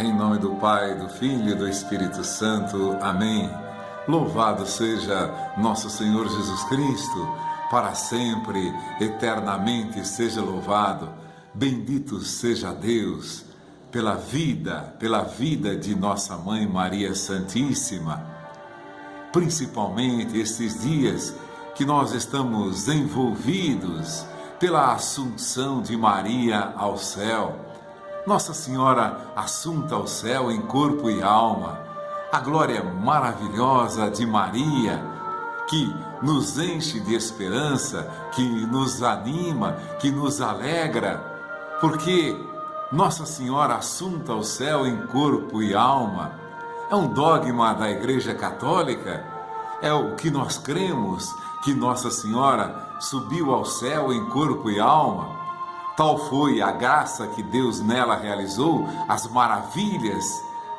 Em nome do Pai, do Filho e do Espírito Santo. Amém. Louvado seja nosso Senhor Jesus Cristo, para sempre, eternamente seja louvado. Bendito seja Deus pela vida de nossa Mãe Maria Santíssima. Principalmente estes dias que nós estamos envolvidos pela Assunção de Maria ao céu. Nossa Senhora assunta ao céu em corpo e alma, a glória maravilhosa de Maria, que nos enche de esperança, que nos anima, que nos alegra, porque Nossa Senhora assunta ao céu em corpo e alma é um dogma da Igreja Católica, é o que nós cremos, que Nossa Senhora subiu ao céu em corpo e alma. Tal foi a graça que Deus nela realizou, as maravilhas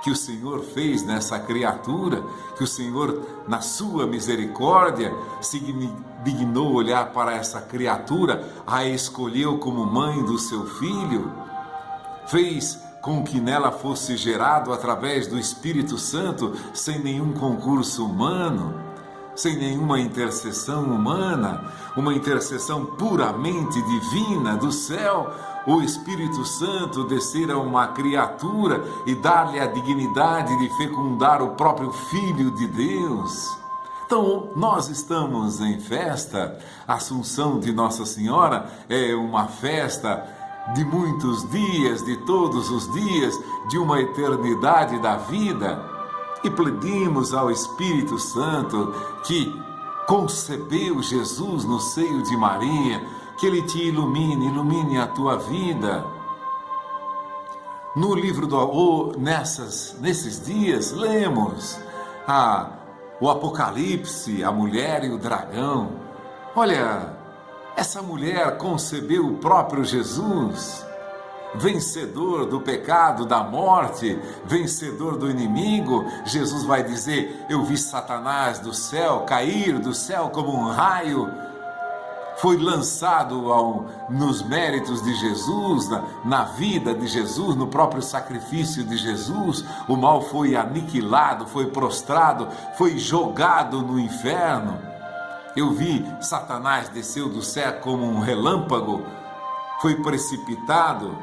que o Senhor fez nessa criatura, que o Senhor, na sua misericórdia, se dignou olhar para essa criatura, a escolheu como mãe do seu filho, fez com que nela fosse gerado através do Espírito Santo, sem nenhum concurso humano, sem nenhuma intercessão humana, uma intercessão puramente divina do céu, o Espírito Santo descer a uma criatura e dar-lhe a dignidade de fecundar o próprio Filho de Deus. Então, nós estamos em festa. A Assunção de Nossa Senhora é uma festa de muitos dias, de todos os dias, de uma eternidade da vida. E pedimos ao Espírito Santo que concebeu Jesus no seio de Maria, que Ele te ilumine a tua vida. No livro nesses dias, lemos o Apocalipse, a mulher e o dragão. Olha, essa mulher concebeu o próprio Jesus, vencedor do pecado, da morte, vencedor do inimigo. Jesus vai dizer: eu vi Satanás do céu, cair do céu como um raio. Foi lançado nos méritos de Jesus, na vida de Jesus, no próprio sacrifício de Jesus. O mal foi aniquilado, foi prostrado, foi jogado no inferno. Eu vi Satanás desceu do céu como um relâmpago, foi precipitado.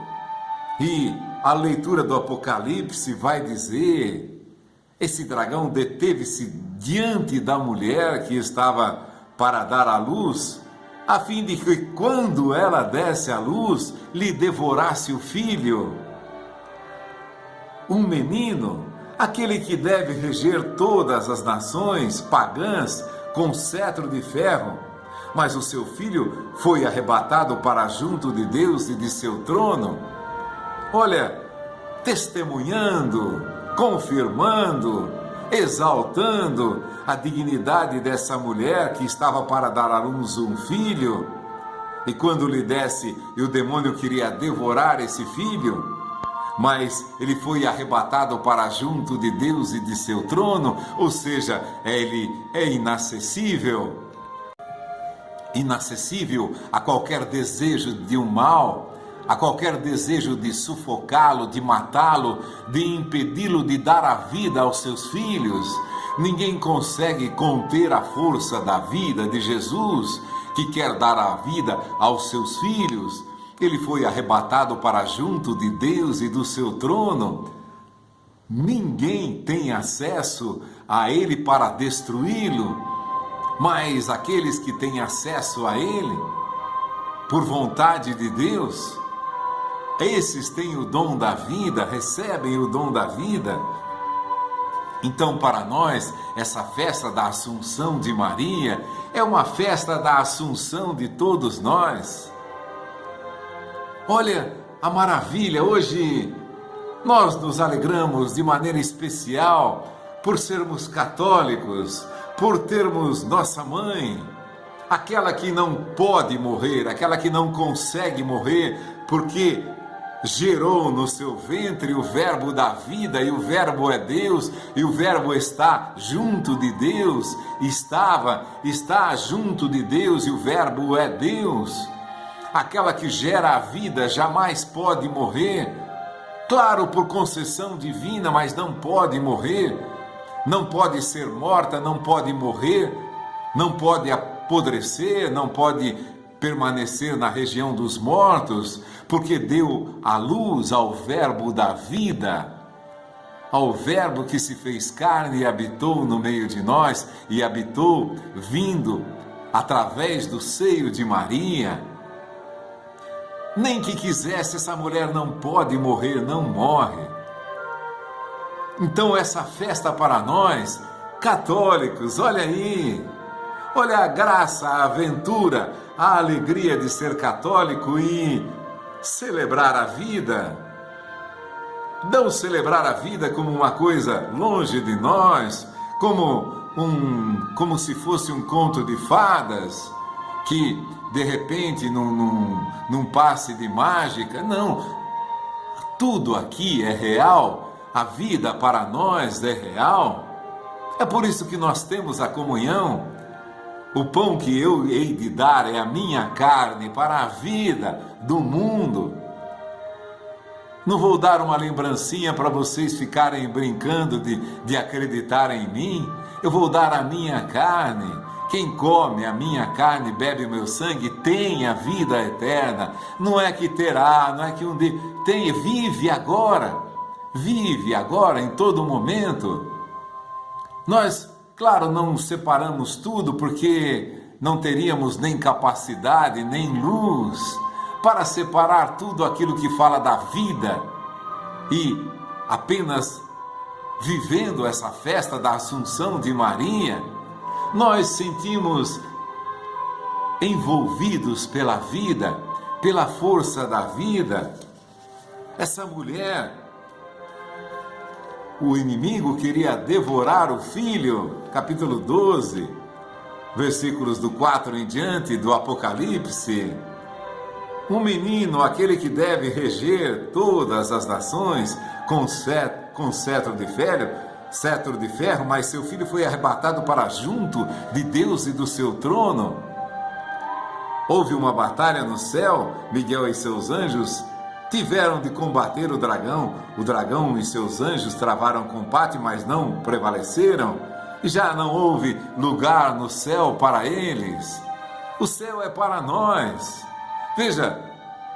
E a leitura do Apocalipse vai dizer: esse dragão deteve-se diante da mulher que estava para dar à luz, a fim de que quando ela desse à luz, lhe devorasse o filho. Um menino, aquele que deve reger todas as nações pagãs com cetro de ferro, mas o seu filho foi arrebatado para junto de Deus e de seu trono. Olha, testemunhando, confirmando, exaltando a dignidade dessa mulher que estava para dar à luz um filho, e quando lhe desse, e o demônio queria devorar esse filho, mas ele foi arrebatado para junto de Deus e de seu trono, ou seja, ele é inacessível a qualquer desejo de um mal, a qualquer desejo de sufocá-lo, de matá-lo, de impedi-lo de dar a vida aos seus filhos. Ninguém consegue conter a força da vida de Jesus, que quer dar a vida aos seus filhos. Ele foi arrebatado para junto de Deus e do seu trono. Ninguém tem acesso a ele para destruí-lo, mas aqueles que têm acesso a ele, por vontade de Deus, esses têm o dom da vida, recebem o dom da vida. Então, para nós, essa festa da Assunção de Maria é uma festa da Assunção de todos nós. Olha a maravilha, hoje nós nos alegramos de maneira especial por sermos católicos, por termos nossa mãe, aquela que não pode morrer, aquela que não consegue morrer, porque gerou no seu ventre o verbo da vida, e o verbo é Deus, e o verbo está junto de Deus, está junto de Deus, e o verbo é Deus. Aquela que gera a vida jamais pode morrer, claro, por concessão divina, mas não pode morrer, não pode ser morta, não pode morrer, não pode apodrecer, não pode permanecer na região dos mortos, porque deu a luz ao Verbo da vida, ao Verbo que se fez carne e habitou no meio de nós, e habitou vindo através do seio de Maria. Nem que quisesse, essa mulher não pode morrer, não morre. Então essa festa para nós, católicos, olha aí, olha a graça, a aventura, a alegria de ser católico e celebrar a vida. Não celebrar a vida como uma coisa longe de nós, como se fosse um conto de fadas, que de repente num passe de mágica. Não, tudo aqui é real, a vida para nós é real. É por isso que nós temos a comunhão. O pão que eu hei de dar é a minha carne para a vida do mundo. Não vou dar uma lembrancinha para vocês ficarem brincando de acreditar em mim. Eu vou dar a minha carne. Quem come a minha carne e bebe o meu sangue tem a vida eterna. Não é que terá, não é que um dia tem, vive agora em todo momento. Nós, claro, não separamos tudo porque não teríamos nem capacidade, nem luz para separar tudo aquilo que fala da vida, e apenas vivendo essa festa da Assunção de Maria, nós sentimos envolvidos pela vida, pela força da vida. Essa mulher, o inimigo queria devorar o filho, capítulo 12, versículos do 4 em diante do Apocalipse. Um menino, aquele que deve reger todas as nações com cetro de ferro, mas seu filho foi arrebatado para junto de Deus e do seu trono. Houve uma batalha no céu, Miguel e seus anjos tiveram de combater o dragão e seus anjos travaram combate, mas não prevaleceram, e já não houve lugar no céu para eles. O céu é para nós. Veja,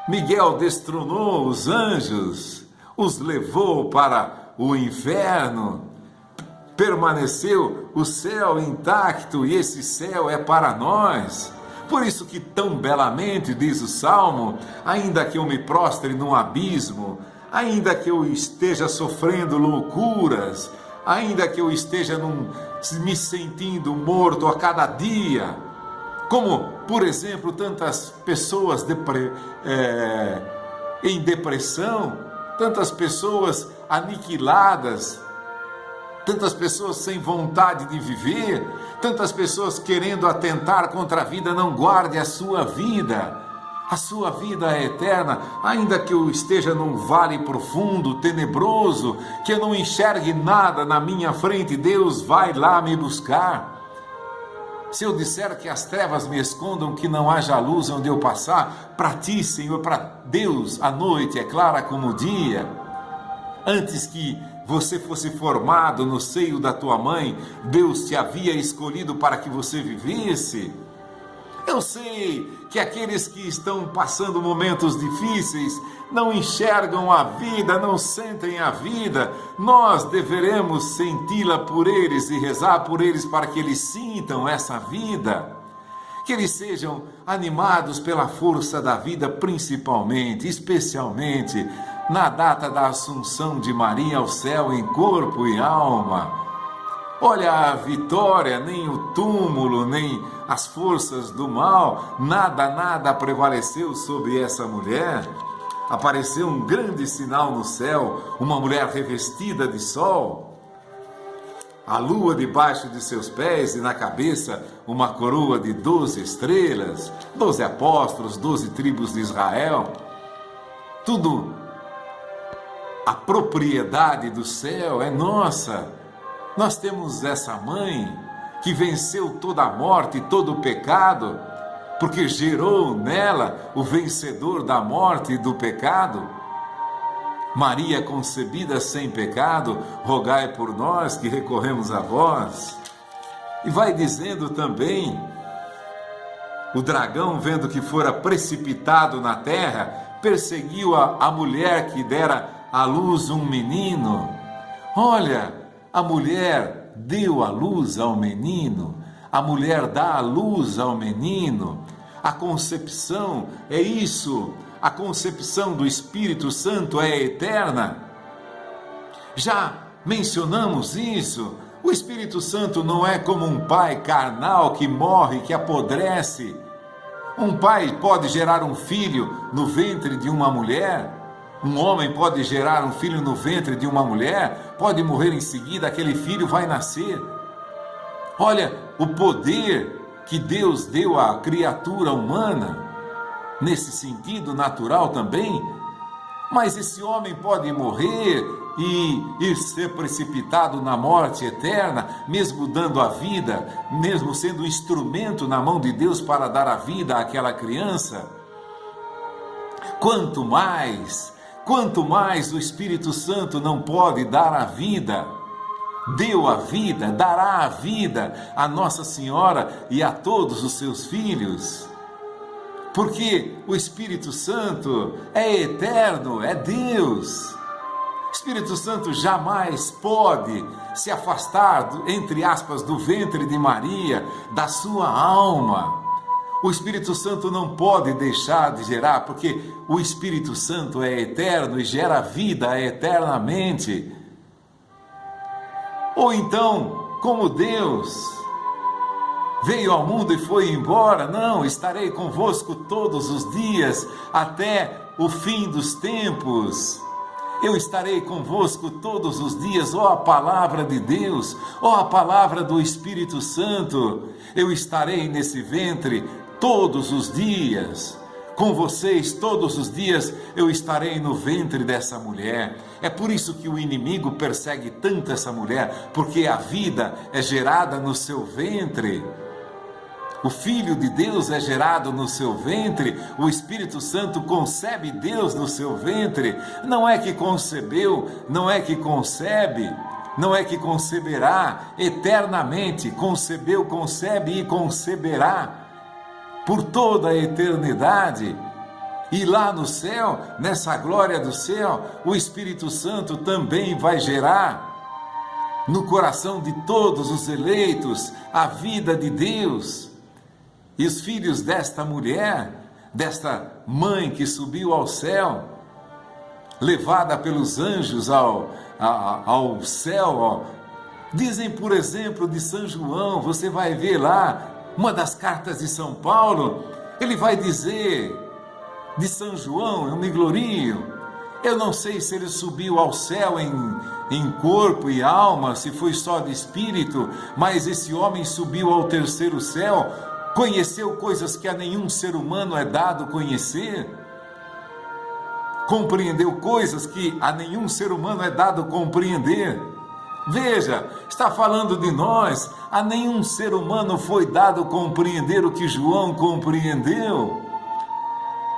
Miguel destronou os anjos, os levou para o inferno, permaneceu o céu intacto, e esse céu é para nós. Por isso que tão belamente diz o Salmo: ainda que eu me prostre num abismo, ainda que eu esteja sofrendo loucuras, ainda que eu esteja me sentindo morto a cada dia, como, por exemplo, tantas pessoas em depressão, tantas pessoas aniquiladas, tantas pessoas sem vontade de viver, tantas pessoas querendo atentar contra a vida. Não guarde a sua vida é eterna, ainda que eu esteja num vale profundo, tenebroso, que eu não enxergue nada na minha frente, Deus vai lá me buscar. Se eu disser que as trevas me escondam, que não haja luz onde eu passar, para ti, Senhor, para Deus, a noite é clara como o dia. Antes que você fosse formado no seio da tua mãe, Deus te havia escolhido para que você vivesse. Eu sei que aqueles que estão passando momentos difíceis não enxergam a vida, não sentem a vida. Nós deveremos senti-la por eles e rezar por eles para que eles sintam essa vida. Que eles sejam animados pela força da vida, principalmente, especialmente na data da Assunção de Maria ao céu em corpo e alma. Olha a vitória, nem o túmulo, nem as forças do mal, nada prevaleceu sobre essa mulher. Apareceu um grande sinal no céu, uma mulher revestida de sol, a lua debaixo de seus pés e na cabeça uma coroa de 12 estrelas, 12 apóstolos, 12 tribos de Israel. Tudo, a propriedade do céu é nossa. Nós temos essa mãe que venceu toda a morte e todo o pecado, porque gerou nela o vencedor da morte e do pecado. Maria concebida sem pecado, rogai por nós que recorremos a vós. E vai dizendo também, o dragão, vendo que fora precipitado na terra, perseguiu a mulher que dera à luz um menino. Olha, a mulher deu à luz ao menino, a mulher dá à luz ao menino. A concepção é isso, a concepção do Espírito Santo é eterna. Já mencionamos isso. O Espírito Santo não é como um pai carnal que morre, que apodrece. Um pai pode gerar um filho no ventre de uma mulher. Um homem pode gerar um filho no ventre de uma mulher, pode morrer em seguida, aquele filho vai nascer. Olha o poder que Deus deu à criatura humana, nesse sentido natural também. Mas esse homem pode morrer e ser precipitado na morte eterna, mesmo dando a vida, mesmo sendo instrumento na mão de Deus para dar a vida àquela criança. Quanto mais o Espírito Santo não pode dar a vida, deu a vida, dará a vida a Nossa Senhora e a todos os seus filhos. Porque o Espírito Santo é eterno, é Deus. O Espírito Santo jamais pode se afastar, entre aspas, do ventre de Maria, da sua alma. O Espírito Santo não pode deixar de gerar, porque o Espírito Santo é eterno e gera vida eternamente. Ou então, como Deus veio ao mundo e foi embora, não, estarei convosco todos os dias, até o fim dos tempos. Eu estarei convosco todos os dias, ó a palavra de Deus, ó a palavra do Espírito Santo. Eu estarei nesse ventre todos os dias. Com vocês todos os dias eu estarei no ventre dessa mulher. É por isso que o inimigo persegue tanto essa mulher, porque a vida é gerada no seu ventre. O Filho de Deus é gerado no seu ventre, o Espírito Santo concebe Deus no seu ventre. Não é que concebeu, não é que concebe, não é que conceberá eternamente. Concebeu, concebe e conceberá por toda a eternidade. E lá no céu, nessa glória do céu, o Espírito Santo também vai gerar no coração de todos os eleitos a vida de Deus. E os filhos desta mulher, desta mãe que subiu ao céu, levada pelos anjos ao céu, dizem, por exemplo, de São João, você vai ver lá, uma das cartas de São Paulo, ele vai dizer de São João, eu me glorio, eu não sei se ele subiu ao céu em corpo e alma, se foi só de espírito, mas esse homem subiu ao terceiro céu, conheceu coisas que a nenhum ser humano é dado conhecer, compreendeu coisas que a nenhum ser humano é dado compreender. Veja, está falando de nós, a nenhum ser humano foi dado compreender o que João compreendeu.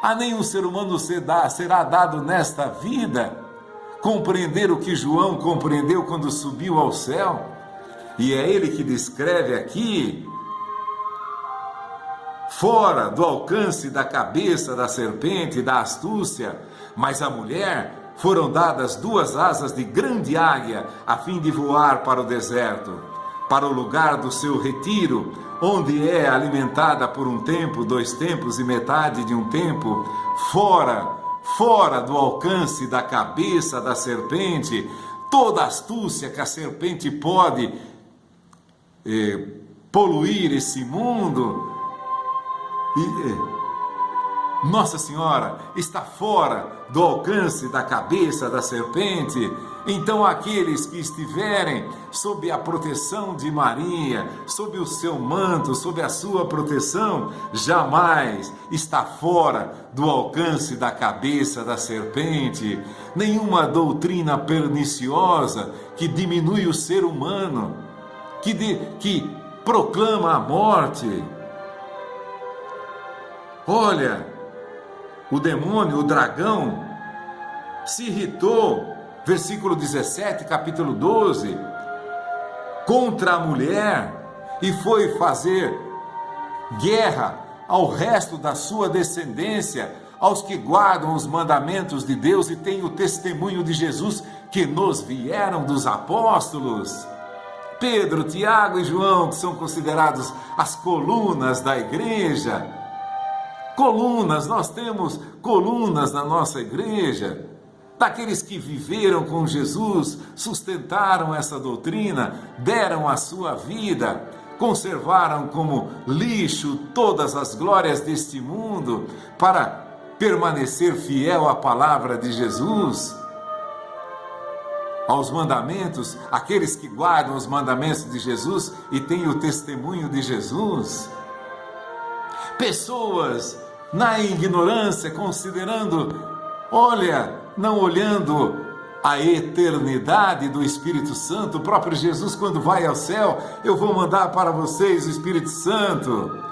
A nenhum ser humano será dado nesta vida compreender o que João compreendeu quando subiu ao céu. E é ele que descreve aqui, fora do alcance da cabeça da serpente e da astúcia, mas a mulher foram dadas 2 asas de grande águia, a fim de voar para o deserto, para o lugar do seu retiro, onde é alimentada por 1 tempo, 2 tempos e metade de 1 tempo, fora do alcance da cabeça da serpente. Toda astúcia que a serpente pode poluir esse mundo, Nossa Senhora está fora do alcance da cabeça da serpente. Então aqueles que estiverem sob a proteção de Maria, sob o seu manto, sob a sua proteção, jamais está fora do alcance da cabeça da serpente. Nenhuma doutrina perniciosa que diminui o ser humano, que proclama a morte. Olha, o demônio, o dragão, se irritou, versículo 17, capítulo 12, contra a mulher e foi fazer guerra ao resto da sua descendência, aos que guardam os mandamentos de Deus e têm o testemunho de Jesus que nos vieram dos apóstolos. Pedro, Tiago e João, que são considerados as colunas da igreja. Colunas, nós temos colunas na nossa igreja, daqueles que viveram com Jesus, sustentaram essa doutrina, deram a sua vida, conservaram como lixo todas as glórias deste mundo para permanecer fiel à palavra de Jesus, aos mandamentos, aqueles que guardam os mandamentos de Jesus e têm o testemunho de Jesus. Pessoas na ignorância, considerando, não olhando a eternidade do Espírito Santo. O próprio Jesus, quando vai ao céu, eu vou mandar para vocês o Espírito Santo.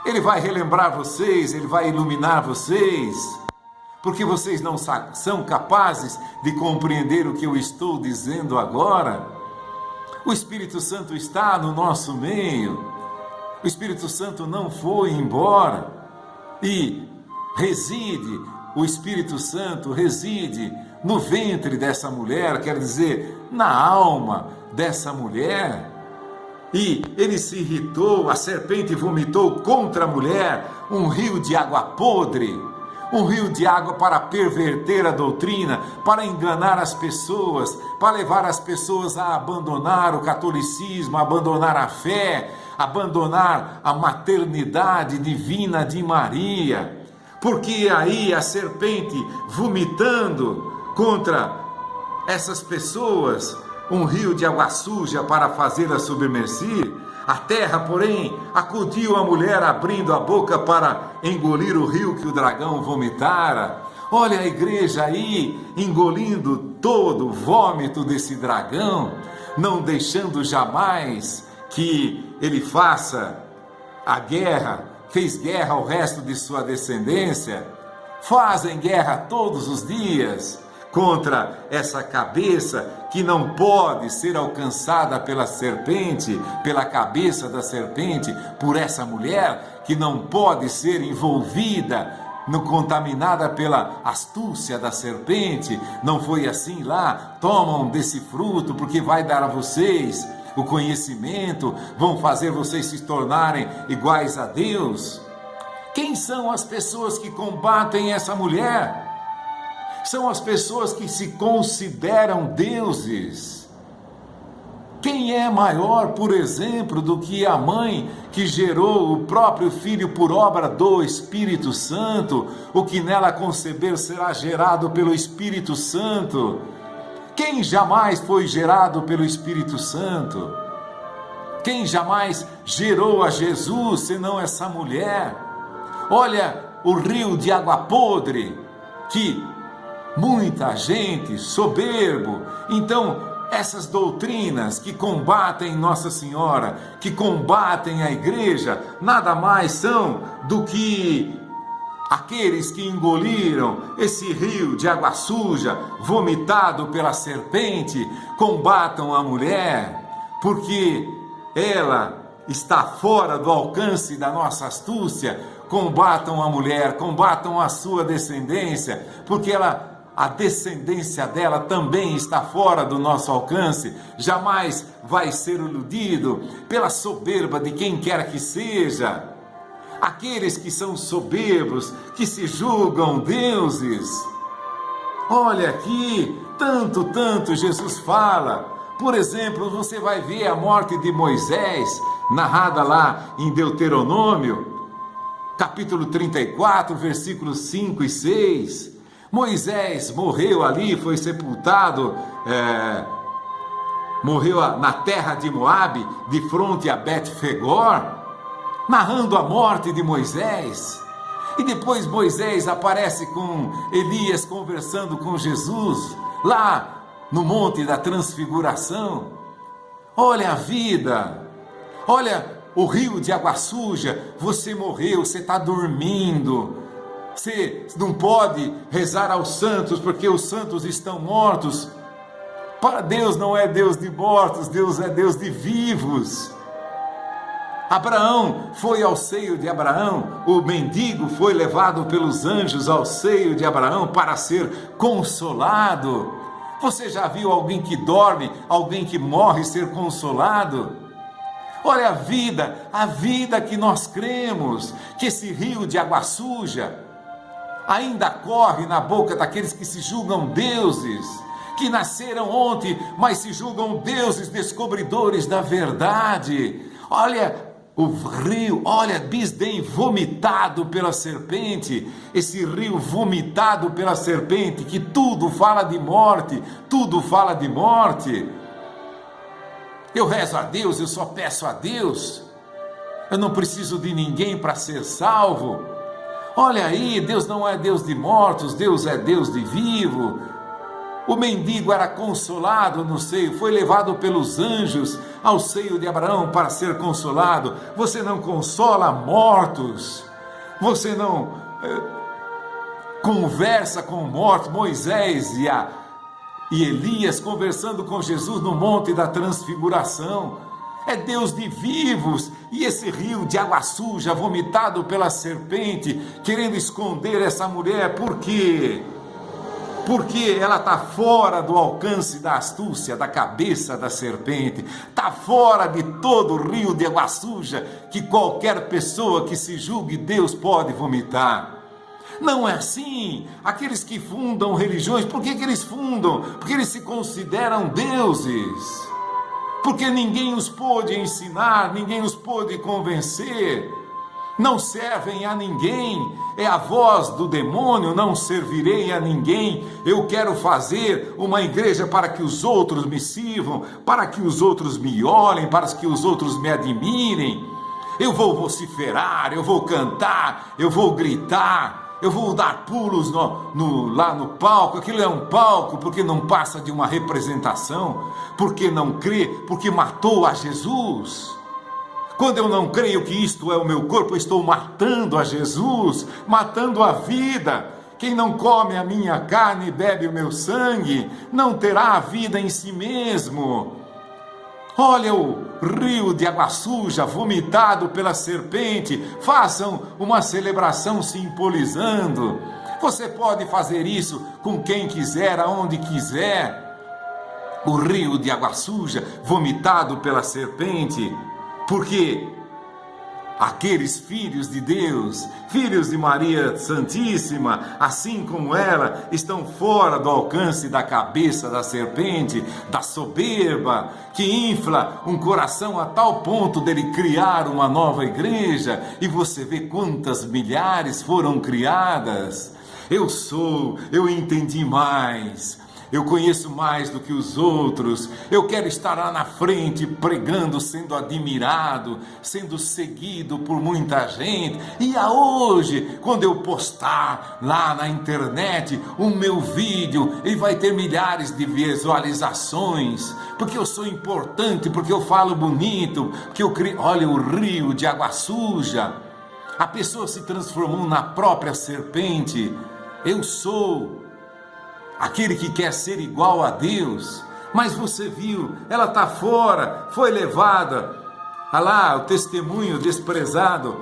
Ele vai relembrar vocês, ele vai iluminar vocês, porque vocês não são capazes de compreender o que eu estou dizendo agora. O Espírito Santo está no nosso meio. O Espírito Santo não foi embora e o Espírito Santo reside no ventre dessa mulher, quer dizer, na alma dessa mulher. E ele se irritou, a serpente vomitou contra a mulher um rio de água podre, um rio de água para perverter a doutrina, para enganar as pessoas, para levar as pessoas a abandonar o catolicismo, a abandonar a fé, abandonar a maternidade divina de Maria. Porque aí a serpente vomitando contra essas pessoas um rio de água suja para fazê-la submergir, a terra, porém, acudiu a mulher abrindo a boca para engolir o rio que o dragão vomitara. Olha a igreja aí engolindo todo o vômito desse dragão, não deixando jamais que ele faça a guerra. Fez guerra ao resto de sua descendência, fazem guerra todos os dias contra essa cabeça que não pode ser alcançada pela serpente, pela cabeça da serpente, por essa mulher que não pode ser envolvida, contaminada pela astúcia da serpente. Não foi assim lá, tomam desse fruto porque vai dar a vocês o conhecimento, vão fazer vocês se tornarem iguais a Deus. Quem são as pessoas que combatem essa mulher? São as pessoas que se consideram deuses. Quem é maior, por exemplo, do que a mãe que gerou o próprio filho por obra do Espírito Santo? O que nela conceber será gerado pelo Espírito Santo. Quem jamais foi gerado pelo Espírito Santo? Quem jamais gerou a Jesus, senão essa mulher? Olha o rio de água podre, que muita gente, soberbo. Então, essas doutrinas que combatem Nossa Senhora, que combatem a igreja, nada mais são do que aqueles que engoliram esse rio de água suja, vomitado pela serpente, combatam a mulher, porque ela está fora do alcance da nossa astúcia. Combatam a mulher, combatam a sua descendência, porque a descendência dela também está fora do nosso alcance, jamais vai ser iludido pela soberba de quem quer que seja. Aqueles que são soberbos, que se julgam deuses. Olha aqui, tanto Jesus fala. Por exemplo, você vai ver a morte de Moisés, narrada lá em Deuteronômio, capítulo 34, versículos 5 e 6. Moisés morreu ali, foi sepultado, morreu na terra de Moabe, de fronte a Bet-Fegor, narrando a morte de Moisés. E depois Moisés aparece com Elias conversando com Jesus, lá no Monte da Transfiguração. Olha a vida, olha o rio de água suja. Você morreu, você está dormindo. Você não pode rezar aos santos porque os santos estão mortos. Para Deus não é Deus de mortos, Deus é Deus de vivos. Abraão foi ao seio de Abraão, o mendigo foi levado pelos anjos ao seio de Abraão para ser consolado. Você já viu alguém que dorme, alguém que morre ser consolado? Olha a vida que nós cremos, que esse rio de água suja ainda corre na boca daqueles que se julgam deuses, que nasceram ontem, mas se julgam deuses descobridores da verdade. Olha o rio, olha Bisdém vomitado pela serpente, esse rio vomitado pela serpente, que tudo fala de morte, tudo fala de morte. Eu rezo a Deus, eu só peço a Deus, eu não preciso de ninguém para ser salvo. Olha aí, Deus não é Deus de mortos, Deus é Deus de vivo. O mendigo era consolado no seio, foi levado pelos anjos ao seio de Abraão para ser consolado. Você não consola mortos, você não conversa com mortos. Moisés e Elias conversando com Jesus no Monte da Transfiguração. É Deus de vivos, e esse rio de água suja vomitado pela serpente, querendo esconder essa mulher. Por quê? Porque ela está fora do alcance da astúcia, da cabeça da serpente, está fora de todo o rio de água suja que qualquer pessoa que se julgue Deus pode vomitar. Não é assim. Aqueles que fundam religiões, por que eles fundam? Porque eles se consideram deuses, porque ninguém os pôde ensinar, ninguém os pôde convencer. Não servem a ninguém, é a voz do demônio: não servirei a ninguém. Eu quero fazer uma igreja para que os outros me sirvam, para que os outros me olhem, para que os outros me admirem. Eu vou vociferar, eu vou cantar, eu vou gritar, eu vou dar pulos lá no palco. Aquilo é um palco porque não passa de uma representação, porque não crê, porque matou a Jesus. Quando eu não creio que isto é o meu corpo, eu estou matando a Jesus, matando a vida. Quem não come a minha carne e bebe o meu sangue, não terá a vida em si mesmo. Olha o rio de água suja vomitado pela serpente. Façam uma celebração simbolizando. Você pode fazer isso com quem quiser, aonde quiser. O rio de água suja vomitado pela serpente. Porque aqueles filhos de Deus, filhos de Maria Santíssima, assim como ela, estão fora do alcance da cabeça da serpente, da soberba, que infla um coração a tal ponto dele criar uma nova igreja. E você vê quantas milhares foram criadas. Eu entendi mais. Eu conheço mais do que os outros. Eu quero estar lá na frente pregando, sendo admirado, sendo seguido por muita gente. E hoje, quando eu postar lá na internet o meu vídeo, ele vai ter milhares de visualizações, porque eu sou importante, porque eu falo bonito, porque eu crio. Olha o rio de água suja. A pessoa se transformou na própria serpente. Eu sou aquele que quer ser igual a Deus, mas você viu, ela está fora, foi levada. Olha lá, o testemunho desprezado.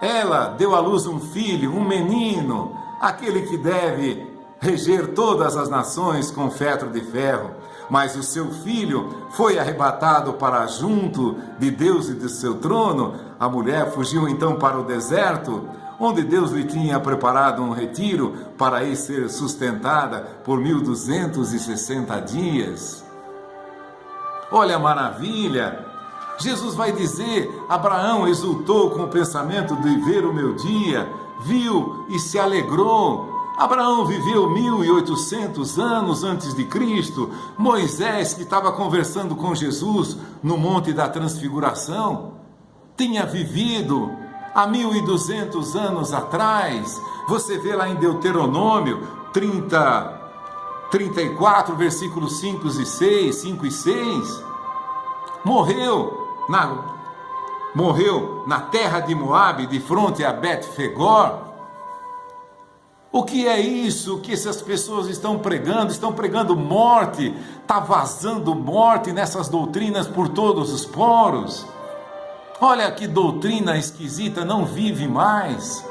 Ela deu à luz um filho, um menino, aquele que deve reger todas as nações com cetro de ferro. Mas o seu filho foi arrebatado para junto de Deus e de seu trono. A mulher fugiu então para o deserto, onde Deus lhe tinha preparado um retiro para ir ser sustentada por 1260 dias. Olha a maravilha! Jesus vai dizer: Abraão exultou com o pensamento de ver o meu dia, viu e se alegrou. Abraão viveu 1800 anos antes de Cristo. Moisés, que estava conversando com Jesus no Monte da Transfiguração, tinha vivido há 1200 anos atrás. Você vê lá em Deuteronômio 34, versículos 5 e 6. Morreu na terra de Moabe, de fronte a Bet-Fegor. O que é isso que essas pessoas estão pregando? Estão pregando morte, está vazando morte nessas doutrinas por todos os poros. Olha que doutrina esquisita, não vive mais.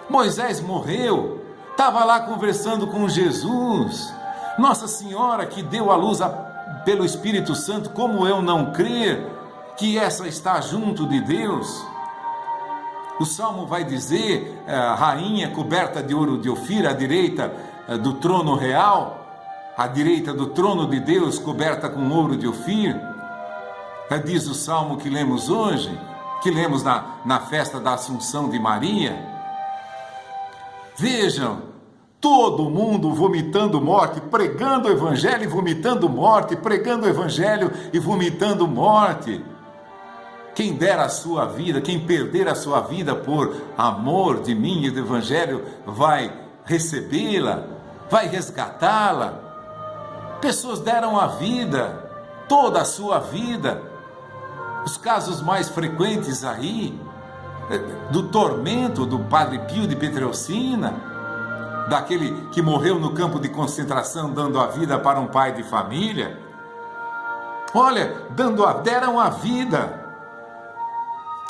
Moisés morreu, estava lá conversando com Jesus. Nossa Senhora que deu a luz pelo Espírito Santo, como eu não crer que essa está junto de Deus? O Salmo vai dizer, a rainha coberta de ouro de Ofir, à direita do trono real, à direita do trono de Deus, coberta com ouro de Ofir. Diz o Salmo que lemos hoje, que lemos na festa da Assunção de Maria. Vejam, todo mundo vomitando morte, pregando o Evangelho e vomitando morte, pregando o Evangelho e vomitando morte. Quem der a sua vida, quem perder a sua vida por amor de mim e do Evangelho, vai recebê-la, vai resgatá-la. Pessoas deram a vida, toda a sua vida. Os casos mais frequentes aí, do tormento do Padre Pio de Pietrelcina, daquele que morreu no campo de concentração dando a vida para um pai de família. Olha, deram a vida.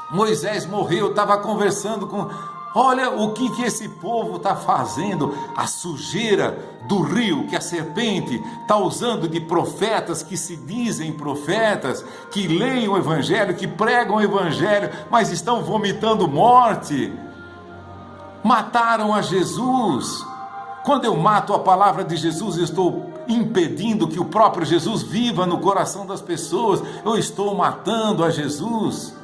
Moisés morreu, estava conversando com... Olha o que esse povo está fazendo, a sujeira do rio que a serpente está usando de profetas que se dizem profetas, que leem o Evangelho, que pregam o Evangelho, mas estão vomitando morte. Mataram a Jesus. Quando eu mato a palavra de Jesus, eu estou impedindo que o próprio Jesus viva no coração das pessoas. Eu estou matando a Jesus.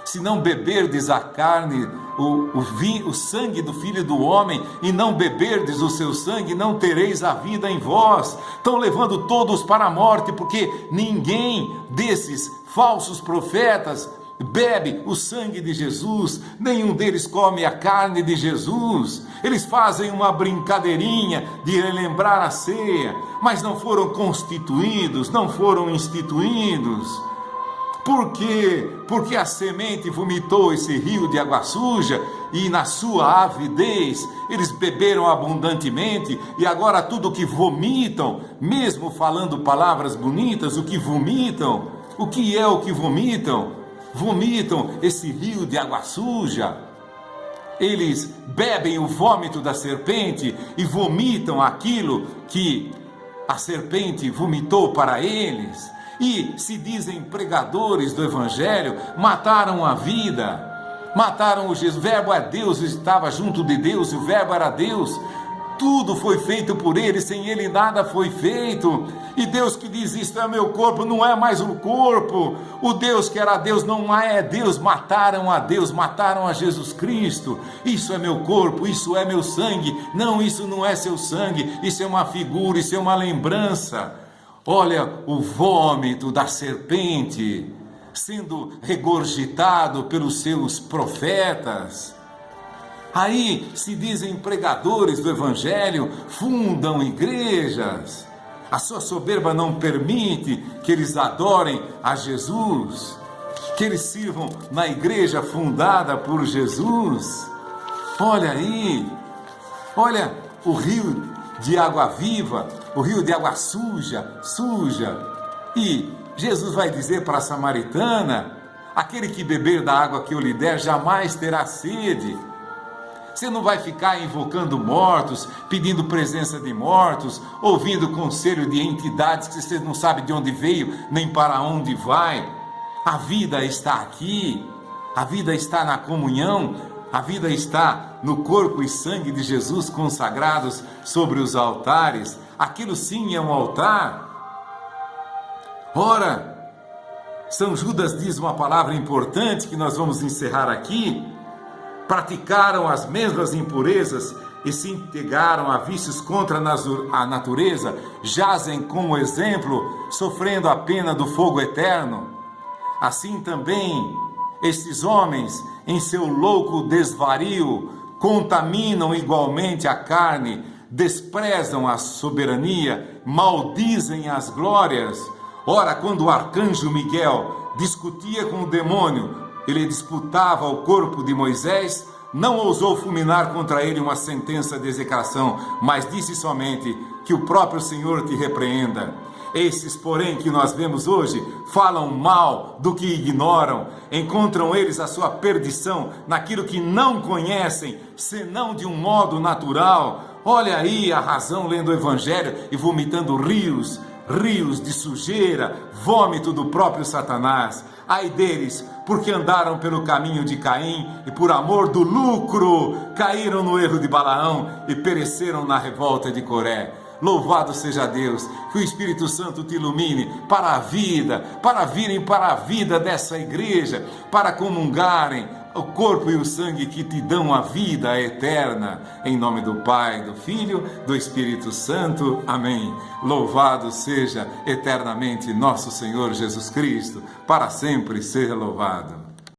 Se não beberdes a carne, o sangue do Filho do Homem, e não beberdes o seu sangue, não tereis a vida em vós. Estão levando todos para a morte, porque ninguém desses falsos profetas bebe o sangue de Jesus, nenhum deles come a carne de Jesus. Eles fazem uma brincadeirinha de relembrar a ceia, mas não foram constituídos, não foram instituídos. Por quê? Porque a semente vomitou esse rio de água suja e na sua avidez eles beberam abundantemente e agora tudo que vomitam, mesmo falando palavras bonitas, o que vomitam, o que é o que vomitam? Vomitam esse rio de água suja. Eles bebem o vômito da serpente e vomitam aquilo que a serpente vomitou para eles. E se dizem pregadores do Evangelho, mataram a vida, mataram o Jesus. O Verbo é Deus, estava junto de Deus, e o Verbo era Deus. Tudo foi feito por ele, sem ele nada foi feito. E Deus que diz, isto é meu corpo, não é mais o corpo. O Deus que era Deus não é Deus. Mataram a Deus, mataram a Jesus Cristo. Isso é meu corpo, isso é meu sangue. Não, isso não é seu sangue, isso é uma figura, isso é uma lembrança. Olha o vômito da serpente sendo regurgitado pelos seus profetas. Aí se dizem pregadores do Evangelho, fundam igrejas. A sua soberba não permite que eles adorem a Jesus, que eles sirvam na igreja fundada por Jesus. Olha aí, olha o rio de água viva, o rio de água suja. E Jesus vai dizer para a samaritana, aquele que beber da água que eu lhe der jamais terá sede. Você não vai ficar invocando mortos, pedindo presença de mortos, ouvindo conselho de entidades que você não sabe de onde veio, nem para onde vai. A vida está aqui, a vida está na comunhão, a vida está no corpo e sangue de Jesus consagrados sobre os altares. Aquilo sim é um altar. Ora, São Judas diz uma palavra importante que nós vamos encerrar aqui. Praticaram as mesmas impurezas e se entregaram a vícios contra a natureza, jazem como exemplo, sofrendo a pena do fogo eterno. Assim também, estes homens, em seu louco desvario, contaminam igualmente a carne, desprezam a soberania, maldizem as glórias. Ora, quando o arcanjo Miguel discutia com o demônio, ele disputava o corpo de Moisés, não ousou fulminar contra ele uma sentença de execração, mas disse somente: que o próprio Senhor te repreenda. Esses, porém, que nós vemos hoje, falam mal do que ignoram, encontram eles a sua perdição naquilo que não conhecem, senão de um modo natural. Olha aí a razão lendo o Evangelho e vomitando rios de sujeira, vômito do próprio Satanás. Ai deles, porque andaram pelo caminho de Caim e por amor do lucro caíram no erro de Balaão e pereceram na revolta de Coré. Louvado seja Deus, que o Espírito Santo te ilumine para a vida, para virem para a vida dessa igreja, para comungarem o corpo e o sangue que te dão a vida eterna. Em nome do Pai, do Filho, do Espírito Santo. Amém. Louvado seja eternamente nosso Senhor Jesus Cristo, para sempre ser louvado.